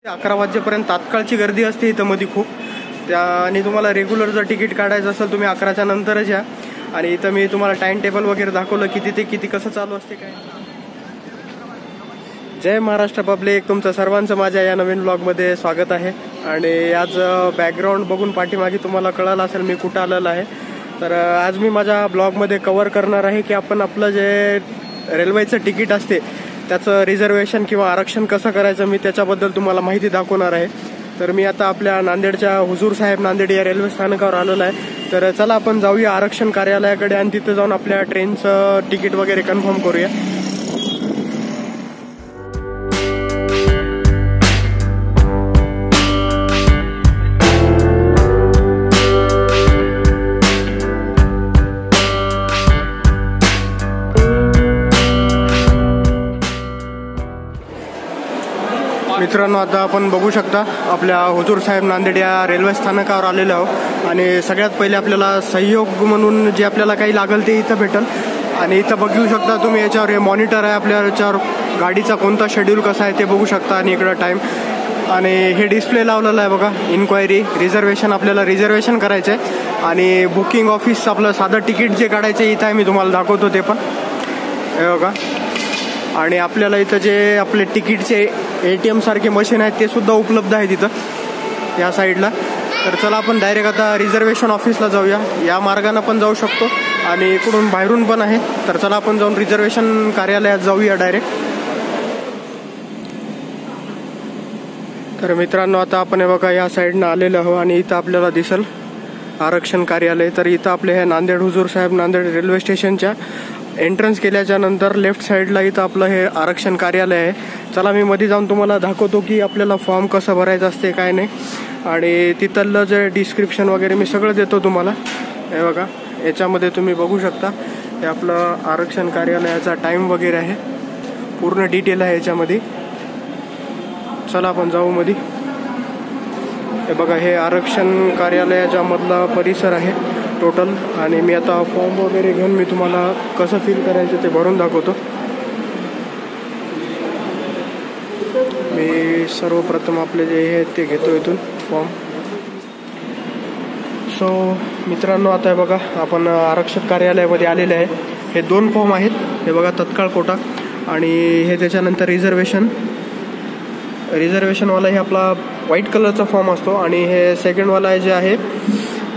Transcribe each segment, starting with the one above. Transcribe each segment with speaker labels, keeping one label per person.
Speaker 1: 11 वाजेपर्यंत तात्काळची गर्दी असते इथं मध्ये खूप. आणि तुम्हाला रेग्युलर जर तिकीट काढायचं असेल तुम्ही 11च्या नंतरच या. आणि इथं मी तुम्हाला टाइम टेबल वगैरे दाखवलं की तिथे किती कसं चालू असते काय. जय महाराष्ट्र पब्लिक, तुमचं सर्वांचं माझ्या या नवीन ब्लॉगमध्ये स्वागत आहे. आणि आज बॅकग्राऊंड बघून पाठीमागे तुम्हाला कळालं असेल मी कुठं आलेलं आहे. तर आज मी माझ्या ब्लॉगमध्ये कव्हर करणार आहे की आपण आपलं जे रेल्वेचं तिकीट असते त्याचं रिझर्वेशन किंवा आरक्षण कसं करायचं, मी त्याच्याबद्दल तुम्हाला माहिती दाखवणार आहे. तर मी आता आपल्या नांदेडच्या हुजूर साहेब नांदेड या रेल्वे स्थानकावर आलेलो आहे. तर चला आपण जाऊया आरक्षण कार्यालयाकडे आणि तिथं जाऊन आपल्या ट्रेनचं तिकीट वगैरे कन्फर्म करूया. मित्रांनो, आता आपण बघू शकता आपल्या हुजूर साहेब नांदेड या रेल्वे स्थानकावर आलेलो आहोत. आणि सगळ्यात पहिले आपल्याला सहयोग म्हणून जे आपल्याला काही लागेल ते इथं भेटेल. आणि इथं बघू शकता तुम्ही, याच्यावर हे मॉनिटर आहे, आपल्या याच्यावर गाडीचा कोणता शेड्यूल कसा आहे ते बघू शकता. आणि इकडं टाईम आणि हे डिस्प्ले लावलेलं आहे बघा. इन्क्वायरी, रिझर्वेशन, आपल्याला रिझर्वेशन करायचं आहे. आणि बुकिंग ऑफिस, आपलं साधं तिकीट जे काढायचं इथं आहे, मी तुम्हाला दाखवतो ते पण हे बघा. आणि आपल्याला इथं जे आपले तिकीटचे ATM सारखे मशीन आहेत ते सुद्धा उपलब्ध आहेत इथं या साईडला. तर चला आपण डायरेक्ट आता रिझर्वेशन ऑफिसला जाऊया. या मार्गाने पण जाऊ शकतो आणि इकडून बाहेरून पण आहे. तर चला आपण जाऊन रिझर्वेशन कार्यालयात जाऊया डायरेक्ट. तर मित्रांनो, आता आपण हे बघा या साईडनं आलेलो आहोत आणि इथं आपल्याला दिसेल आरक्षण कार्यालय. तर इथं आपले हे नांदेड हुजूर साहेब नांदेड रेल्वे स्टेशनच्या एंट्रन्स केल्याच्या नंतर लेफ्ट साईडला इथं आपलं हे आरक्षण कार्यालय आहे. चला मी मध्ये जाऊन तुम्हाला दाखवतो की आपल्याला फॉर्म कसं भरायचं असते काय नाही. आणि तिथलं जे डिस्क्रिप्शन वगैरे मी सगळं देतो तुम्हाला. हे बघा, याच्यामध्ये तुम्ही बघू शकता हे आपलं आरक्षण कार्यालयाचा टाईम वगैरे आहे, पूर्ण डिटेल आहे याच्यामध्ये. चला आपण जाऊ मध्ये. हे बघा, हे आरक्षण कार्यालयाच्या मधला परिसर आहे टोटल. आणि मी आता फॉर्म वगैरे घेऊन मी तुम्हाला कसं फिल करायचं ते भरून दाखवतो. मी सर्वप्रथम आपले जे हे ते घेतो इथून फॉर्म. सो मित्रांनो, आता हे बघा आपण आरक्षक कार्यालयामध्ये आलेले आहे. हे 2 फॉर्म आहेत. हे बघा, तत्काळ कोटा आणि हे त्याच्यानंतर रिझर्वेशनवाला हे आपला व्हाईट कलरचा फॉर्म असतो. आणि हे सेकंडवाला जे आहे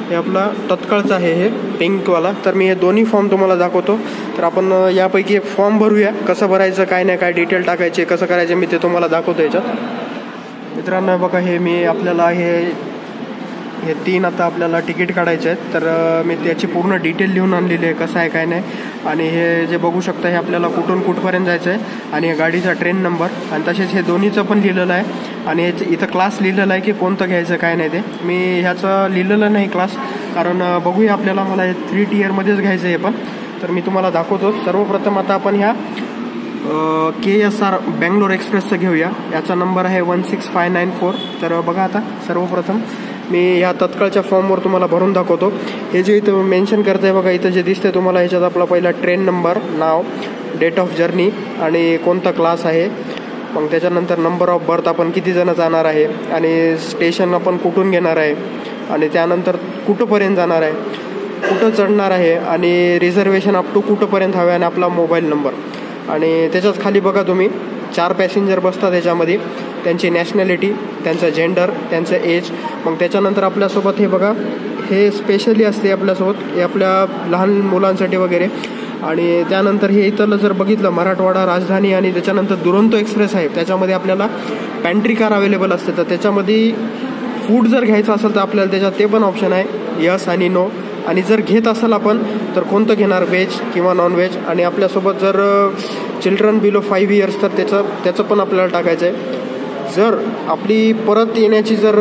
Speaker 1: हे आपला तत्काळचा आहे, हे पिंकवाला. तर मी हे दोन्ही फॉर्म तुम्हाला दाखवतो. तर आपण यापैकी एक फॉर्म भरूया. कसं भरायचं काय नाही, काय डिटेल टाकायचे, कसं करायचे, मी ते तुम्हाला दाखवतो याच्यात. मित्रांनो बघा, हे मी आपल्याला हे 3 आता आपल्याला तिकीट काढायचे आहेत. तर मी त्याची पूर्ण डिटेल लिहून आणलेली आहे, कसं आहे काय नाही. आणि हे जे बघू शकता हे आपल्याला कुठून कुठपर्यंत जायचं आहे आणि गाडीचा ट्रेन नंबर. आणि तसेच हे दोन्हीचं पण लिहिलेलं आहे. आणि इथं क्लास लिहिलेलं आहे की कोणतं घ्यायचं काय नाही ते. मी ह्याचं लिहिलेलं नाही क्लास, कारण बघूया आपल्याला मला हे 3 टियरमध्येच घ्यायचं आहे. पण तर मी तुम्हाला दाखवतो. सर्वप्रथम आता आपण ह्या KSR बेंगलोर एक्सप्रेसचं घेऊया. याचा नंबर आहे 16594. तर बघा, आता सर्वप्रथम मी ह्या तत्काळच्या फॉर्मवर तुम्हाला भरून दाखवतो. हे जे इथं मेन्शन करतं आहे बघा, इथं जे दिसतंय तुम्हाला ह्याच्यात आपला पहिला ट्रेन नंबर, नाव, डेट ऑफ जर्नी आणि कोणता क्लास आहे. मग त्याच्यानंतर नंबर ऑफ बर्थ, आपण किती जण जाणार आहे आणि स्टेशन आपण कुठून घेणार आहे आणि त्यानंतर कुठंपर्यंत जाणार आहे, कुठं चढणार आहे आणि रिझर्वेशन अप टू कुठंपर्यंत हवे आणि आपला मोबाईल नंबर. आणि त्याच्याच खाली बघा तुम्ही 4 पॅसेंजर बसतात याच्यामध्ये, त्यांची नॅशनॅलिटी, त्यांचं जेंडर, त्यांचं एज. मग त्याच्यानंतर आपल्यासोबत हे बघा, हे स्पेशली असते आपल्यासोबत, हे आपल्या लहान मुलांसाठी वगैरे. आणि त्यानंतर हे इथलं जर बघितलं मराठवाडा, राजधानी आणि त्याच्यानंतर दुरंतो एक्सप्रेस आहे, त्याच्यामध्ये आपल्याला पॅन्ट्री कार अवेलेबल असते. तर त्याच्यामध्ये फूड जर घ्यायचं असेल तर आपल्याला त्याच्यात ते पण ऑप्शन आहे, यस आणि नो. आणि जर घेत असेल आपण तर कोणतं घेणार, व्हेज किंवा नॉन व्हेज. आणि आपल्यासोबत जर चिल्ड्रन बिलो 5 इयर्स तर त्याचं पण आपल्याला टाकायचं आहे. जर आपली परत येण्याची जर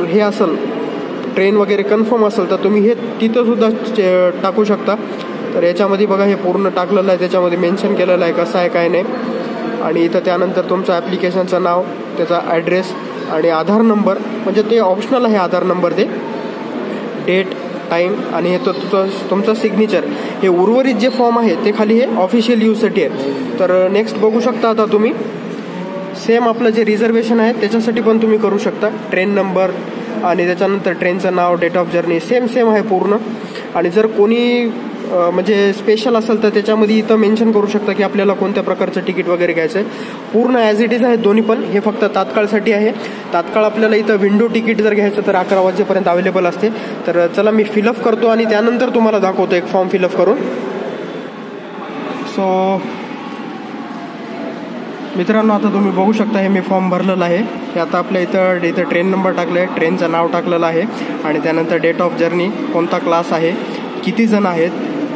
Speaker 1: हे असेल, ट्रेन वगैरे कन्फर्म असेल तर तुम्ही हे तिथंसुद्धा टाकू शकता. तर याच्यामध्ये बघा, हे पूर्ण टाकलेलं आहे, त्याच्यामध्ये मेन्शन केलेलं आहे कसं आहे काय नाही. आणि इथं त्यानंतर तुमचं ॲप्लिकेशनचं नाव, त्याचा ॲड्रेस आणि आधार नंबर, म्हणजे ते ऑप्शनल आहे आधार नंबर, ते डेट, टाईम आणि हे तुमचं सिग्नेचर. हे उर्वरित जे फॉर्म आहे ते खाली हे ऑफिशियल यूजसाठी आहे. तर नेक्स्ट बघू शकता आता तुम्ही सेम आपलं जे रिझर्वेशन आहे त्याच्यासाठी पण तुम्ही करू शकता. ट्रेन नंबर आणि त्याच्यानंतर ट्रेनचं नाव, डेट ऑफ जर्नी सेम आहे पूर्ण. आणि जर कोणी म्हणजे स्पेशल असेल तर त्याच्यामध्ये इथं मेन्शन करू शकता की आपल्याला कोणत्या प्रकारचं तिकीट वगैरे घ्यायचं आहे. पूर्ण ॲज इट इज आहे दोन्ही पण. हे फक्त तात्काळसाठी आहे. तात्काळ आपल्याला इथं विंडो तिकीट जर घ्यायचं तर 11 वाजेपर्यंत अवेलेबल असते. तर चला मी फिलअप करतो आणि त्यानंतर तुम्हाला दाखवतो एक फॉर्म फिलअप करून. सो मित्रांनो, आता तुम्ही बघू शकता हे मी फॉर्म भरलेलं आहे. हे आता आपल्या इथं ट्रेन नंबर टाकलं आहे, ट्रेनचं नाव टाकलेलं आहे आणि त्यानंतर डेट ऑफ जर्नी, कोणता क्लास आहे, किती जण आहेत,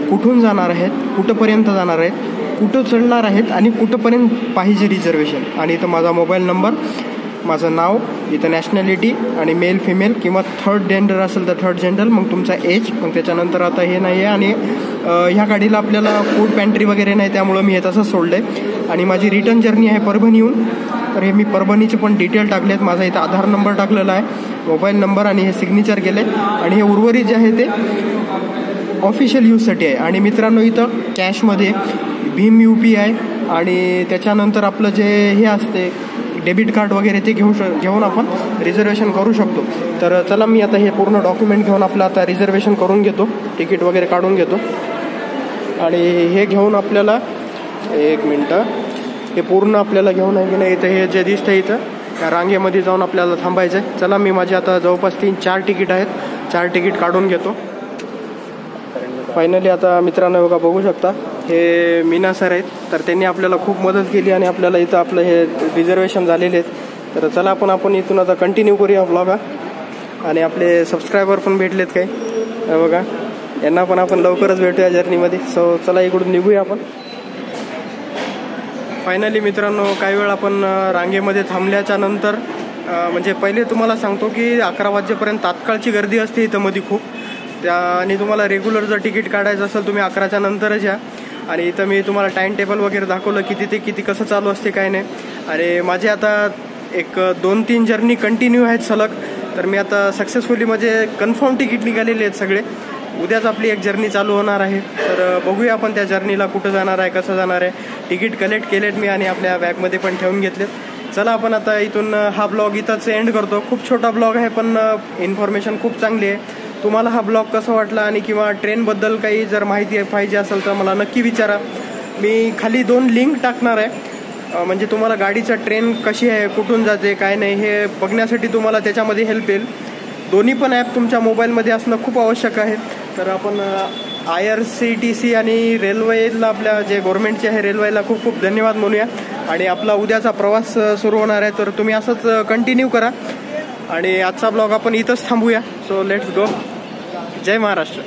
Speaker 1: कुठून जाणार आहेत, कुठंपर्यंत जाणार आहेत, कुठं चढणार आहेत आणि कुठंपर्यंत पाहिजे रिझर्वेशन. आणि इथं माझा मोबाईल नंबर, माझं नाव, इथं नॅशनॅलिटी आणि मेल फिमेल किंवा थर्ड जेंडर असेल तर थर्ड जेंडर, मग तुमचा एज. मग त्याच्यानंतर आता हे नाही आहे. आणि ह्या गाडीला आपल्याला फूड पॅन्ट्री वगैरे नाही, त्यामुळं मी हे तसंच सोडलं आहे. आणि माझी रिटर्न जर्नी आहे परभणीहून. तर हे मी परभणीचे पण डिटेल टाकले आहेत. माझा इथं आधार नंबर टाकलेला आहे, मोबाईल नंबर आणि हे सिग्नेचर केलं आहे. आणि हे उर्वरित जे आहे ते ऑफिशियल यूजसाठी आहे. आणि मित्रांनो, इथं कॅशमध्ये भीम UPI आणि त्याच्यानंतर आपलं जे हे असते डेबिट कार्ड वगैरे ते घेऊन आपण रिझर्वेशन करू शकतो. तर चला मी आता हे पूर्ण डॉक्युमेंट घेऊन आपलं आता रिझर्वेशन करून घेतो, तिकीट वगैरे काढून घेतो. आणि हे घेऊन आपल्याला एक मिनटं, हे पूर्ण आपल्याला घेऊन आहे की नाही, इथं हे जे दिसतं इथं त्या रांगेमध्ये जाऊन आपल्याला थांबायचं आहे. चला मी माझे आता जवळपास 3-4 तिकीट आहेत, 4 तिकीट काढून घेतो. फायनली आता मित्रांनो बघा, बघू शकता हे मीना सर आहेत. तर त्यांनी आपल्याला खूप मदत केली आणि आपल्याला इथं आपलं हे रिझर्वेशन झालेले आहेत. तर चला आपण इथून आता कंटिन्यू करूया व्लॉग. आणि आपले सबस्क्रायबर पण भेटलेत काही बघा, यांना पण आपण लवकरच भेटूया जर्नीमध्ये. सो चला इकडून निघूया आपण. फायनली मित्रांनो, काही वेळ आपण रांगेमध्ये थांबल्याच्या नंतर म्हणजे पहिले तुम्हाला सांगतो की 11 वाजेपर्यंत तात्काळची गर्दी असते इथं मध्ये खूप. आणि तुम्हाला रेग्युलर जर तिकीट काढायचं असेल तुम्ही 11च्या नंतरच या. आणि इथं मी तुम्हाला टाईम टेबल वगैरे दाखवलं किती ते किती कसं चालू असते काय नाही. आणि माझे आता एक 2-3 जर्नी कंटिन्यू आहेत सलग. तर मी आता सक्सेसफुली म्हणजे कन्फर्म तिकीट निघालेले आहेत सगळे. उद्याच आपली एक जर्नी चालू होणार आहे. तर बघूया आपण त्या जर्नीला कुठं जाणार आहे, कसं जाणार आहे. तिकीट कलेक्ट केलेत मी आणि आपल्या बॅगमध्ये पण ठेवून घेतलेत. चला आपण आता इथून हा ब्लॉग इथंच एंड करतो. खूप छोटा ब्लॉग आहे पण इन्फॉर्मेशन खूप चांगली आहे. तुम्हाला हा ब्लॉग कसा वाटला आणि किंवा ट्रेनबद्दल काही जर माहिती पाहिजे असेल तर मला नक्की विचारा. मी खाली 2 लिंक टाकणार आहे. म्हणजे तुम्हाला गाडीचा ट्रेन कशी आहे, कुठून जाते, काय नाही हे बघण्यासाठी तुम्हाला त्याच्यामध्ये हेल्प येईल. दोन्ही पण ॲप तुमच्या मोबाईलमध्ये असणं खूप आवश्यक आहे. तर आपण IRCTC आणि रेल्वेला, आपल्या जे गव्हर्नमेंटचे आहे रेल्वेला खूप खूप धन्यवाद म्हणूया. आणि आपला उद्याचा प्रवास सुरू होणार आहे. तर तुम्ही असंच कंटिन्यू करा. आणि आजचा ब्लॉग आपण इथंच थांबूया. So let's go. जय महाराष्ट्र.